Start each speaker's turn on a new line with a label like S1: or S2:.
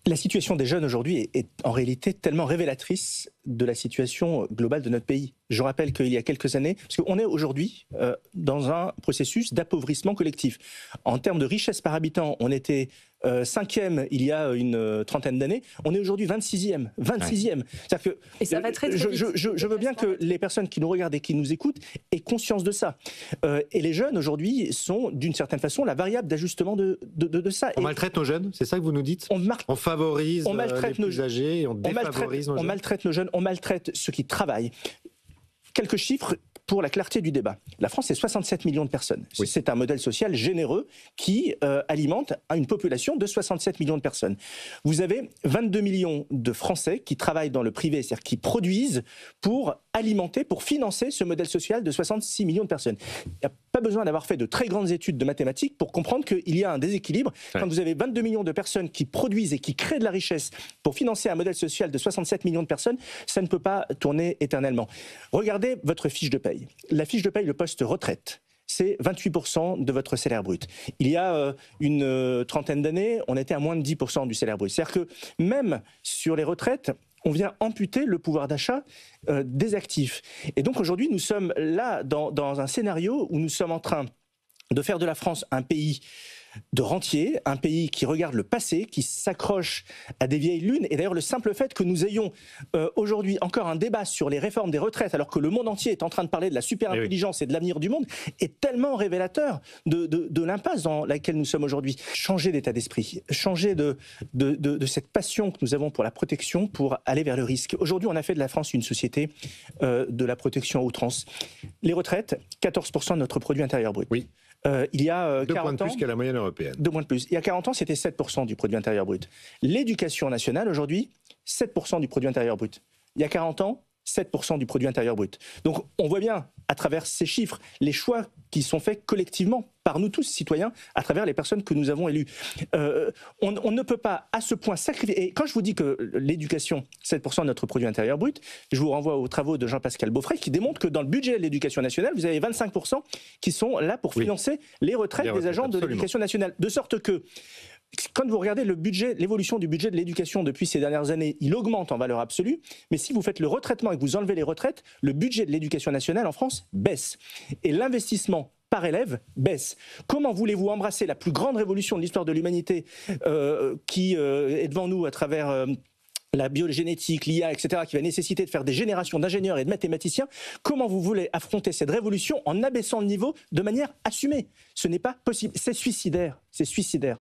S1: La situation des jeunes aujourd'hui est en réalité tellement révélatrice de la situation globale de notre pays. Je rappelle qu'il y a quelques années, parce qu'on est aujourd'hui dans un processus d'appauvrissement collectif. En termes de richesse par habitant, on était 5e il y a une trentaine d'années, on est aujourd'hui 26e. 26e. C'est-à-dire que
S2: et ça va très, très vite.
S1: Je veux bien que les personnes qui nous regardent et qui nous écoutent aient conscience de ça. Et les jeunes aujourd'hui sont d'une certaine façon la variable d'ajustement de ça.
S3: On maltraite nos jeunes, c'est ça que vous nous dites? On favorise les plus âgés et on défavorise nos jeunes.
S1: On maltraite nos jeunes, on maltraite ceux qui travaillent. Quelques chiffres pour la clarté du débat. La France, c'est 67 millions de personnes. Oui. C'est un modèle social généreux qui alimente une population de 67 millions de personnes. Vous avez 22 millions de Français qui travaillent dans le privé, c'est-à-dire qui produisent pour alimenter, pour financer ce modèle social de 66 millions de personnes. Il n'y a pas besoin d'avoir fait de très grandes études de mathématiques pour comprendre qu'il y a un déséquilibre. Ouais. Quand vous avez 22 millions de personnes qui produisent et qui créent de la richesse pour financer un modèle social de 67 millions de personnes, ça ne peut pas tourner éternellement. Regardez votre fiche de paye. La fiche de paye, le poste retraite, c'est 28% de votre salaire brut. Il y a une trentaine d'années, on était à moins de 10% du salaire brut. C'est-à-dire que même sur les retraites, on vient amputer le pouvoir d'achat des actifs. Et donc aujourd'hui, nous sommes là dans un scénario où nous sommes en train de faire de la France un pays de rentiers, un pays qui regarde le passé, qui s'accroche à des vieilles lunes. Et d'ailleurs, le simple fait que nous ayons aujourd'hui encore un débat sur les réformes des retraites, alors que le monde entier est en train de parler de la super-intelligence et de l'avenir du monde, est tellement révélateur de l'impasse dans laquelle nous sommes aujourd'hui. Changer d'état d'esprit, changer de cette passion que nous avons pour la protection, pour aller vers le risque. Aujourd'hui, on a fait de la France une société de la protection à outrance. Les retraites, 14% de notre produit intérieur brut.
S3: Oui.
S1: Il y a
S3: 2
S1: 40
S3: points de
S1: ans,
S3: plus qu'à la moyenne européenne.
S1: 2 points de plus. Il y a 40 ans, c'était 7% du produit intérieur brut. L'éducation nationale, aujourd'hui, 7% du produit intérieur brut. Il y a 40 ans, 7% du produit intérieur brut. Donc on voit bien, à travers ces chiffres, les choix qui sont faits collectivement par nous tous, citoyens, à travers les personnes que nous avons élues. On ne peut pas à ce point sacrifier. Et quand je vous dis que l'éducation, 7% de notre produit intérieur brut, je vous renvoie aux travaux de Jean-Pascal Beaufret qui démontrent que dans le budget de l'éducation nationale, vous avez 25% qui sont là pour financer les retraites des agents de l'éducation nationale. De sorte que quand vous regardez le budget, l'évolution du budget de l'éducation depuis ces dernières années, il augmente en valeur absolue, mais si vous faites le retraitement et que vous enlevez les retraites, le budget de l'éducation nationale en France baisse. Et l'investissement par élève baisse. Comment voulez-vous embrasser la plus grande révolution de l'histoire de l'humanité qui est devant nous à travers la biogénétique, l'IA, etc., qui va nécessiter de faire des générations d'ingénieurs et de mathématiciens? Comment vous voulez affronter cette révolution en abaissant le niveau de manière assumée? Ce n'est pas possible. C'est suicidaire. C'est suicidaire.